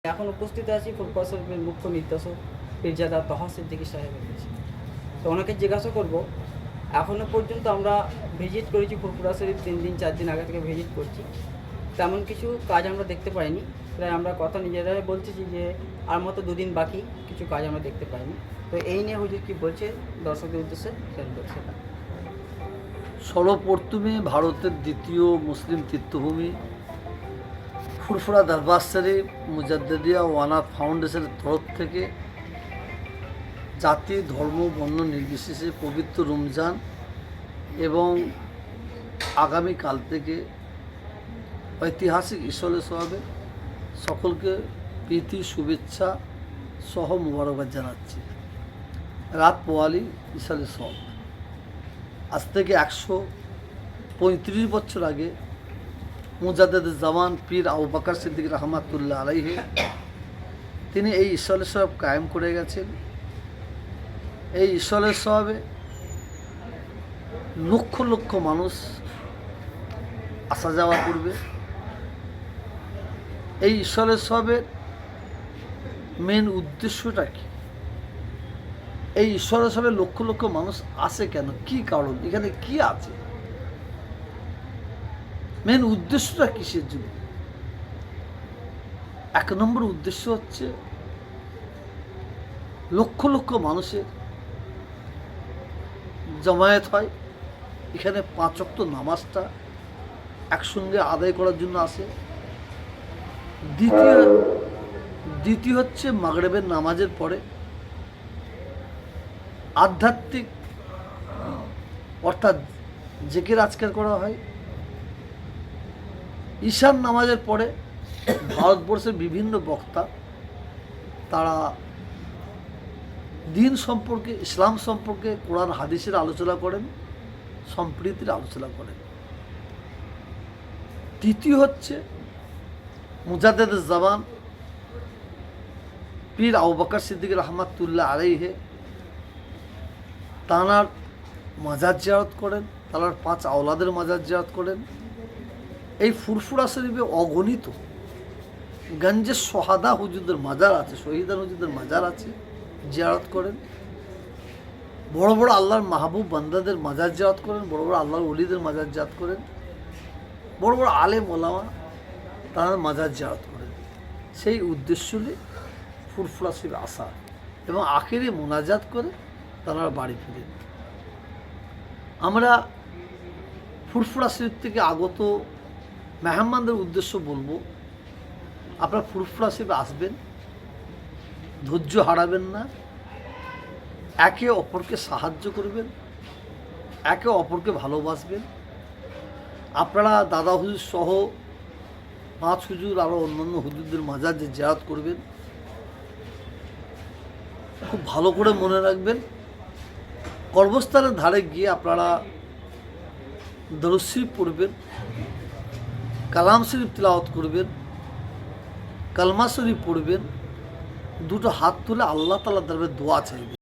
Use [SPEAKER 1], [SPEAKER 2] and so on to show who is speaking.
[SPEAKER 1] এখন উপস্থিত আছি ফুরফুরা শরীফের মুখ্য নির্দেশক পীরজাদা তহা সিদ্দিকী সাহেবের কাছে। তো ওনাকে জিজ্ঞাসা করব, এখনও পর্যন্ত আমরা ভিজিট করেছি ফুরফুরা শরীফ 3 দিন 4 দিন আগে থেকে ভিজিট করছি, তেমন কিছু কাজ আমরা দেখতে পাইনি। প্রায় আমরা কথা নিজেরাই বলতেছি যে আর মতো 2 দিন বাকি, কিছু কাজ আমরা দেখতে পাইনি। তো এই নিয়ে হুজুর কী বলছে দর্শকদের উদ্দেশ্যে সেটা।
[SPEAKER 2] সর্বপ্রথমে ভারতের দ্বিতীয় মুসলিম তীর্থভূমি ফুরফুরা দরবার শরীফ মুজাদ্দিদিয়া ওয়ানাথ ফাউন্ডেশনের তরফ থেকে জাতি ধর্ম বর্ণ নির্বিশেষে পবিত্র রমজান এবং আগামীকাল থেকে ঐতিহাসিক ঈশ্বরের সবে সকলকে প্রীতি শুভেচ্ছা সহ মোবারকবাদ জানাচ্ছি। রাত পোয়ালি ঈশ্বরের সব আজ থেকে 135 বছর আগে মুজাদ্দেদ জামান পীর আবু বকর সিদ্দিক রহমাতুল্লাহ আলাইহি তিনি এই ঈশ্বরের সব কায়েম করে গেছেন। এই ঈশ্বরের সবে লক্ষ লক্ষ মানুষ আসা যাওয়া করবে। এই ঈশ্বরের সবের মেন উদ্দেশ্যটা কি? এই ঈশ্বরের সবে লক্ষ লক্ষ মানুষ আসে কেন, কি কারণ, এখানে কি আছে, মেন উদ্দেশ্যটা কিসের জন্য? 1 নম্বর উদ্দেশ্য হচ্ছে লক্ষ লক্ষ মানুষের জমায়েত হয় এখানে 5 ওয়াক্ত নামাজটা একসঙ্গে আদায় করার জন্য আসে। দ্বিতীয় হচ্ছে মাগরিবের নামাজের পরে আধ্যাত্মিক অর্থাৎ জিকির আজকার করা হয়। ঈশান নামাজের পরে ভারতবর্ষের বিভিন্ন বক্তা তারা দিন সম্পর্কে, ইসলাম সম্পর্কে, কোরআন হাদিসের আলোচনা করেন, সম্প্রীতির আলোচনা করেন। তৃতীয় হচ্ছে মুজাদ্দেদ জামান পীর আবু বকর সিদ্দিক রহমাতুল্লাহ আলাইহি তাঁর মাজার জিয়ারত করেন, তাঁর 5 আওলাদের মাজার জিয়ারত করেন। এই ফুরফুরা শরীফে অগণিত গঞ্জে সোহাদা হুজুরদের মাজার আছে, শহীদান হুজুরদের মাজার আছে, জিয়ারত করেন। বড় বড় আল্লাহর মাহবুব বান্দাদের মাজার জিয়ারত করেন, বড় বড় আল্লাহর ওলিদের মাজার জিয়ারত করেন, বড় বড় আলেম ওলামা তাঁর মাজার জিয়ারত করেন। সেই উদ্দেশ্য নিয়ে ফুরফুরা শরীফ আসা এবং আখেরে মোনাজাত করে তারা বাড়ি ফিরেন। আমরা ফুরফুরা শরীফ থেকে আগত মেহমানদের উদ্দেশ্য বলবো, আপনারা ফুরফুরা শরীফ আসবেন, ধৈর্য হারাবেন না, একে অপরকে সাহায্য করবেন, একে অপরকে ভালোবাসবেন। আপনারা দাদা হুজুর সহ 5 হুজুর আরও অন্যান্য হুজুরদের মাজার যে জিয়ারত করবেন, খুব ভালো করে মনে রাখবেন, কর্মস্থানের ধারে গিয়ে আপনারা দরুদ শরীফ পড়বেন, কালাম শরীফ তিলাওয়াত করবেন, কালমা শরীফ পড়বেন, 2 হাত তুলে আল্লাহ তাআলার দরবারে দোয়া চাইবেন।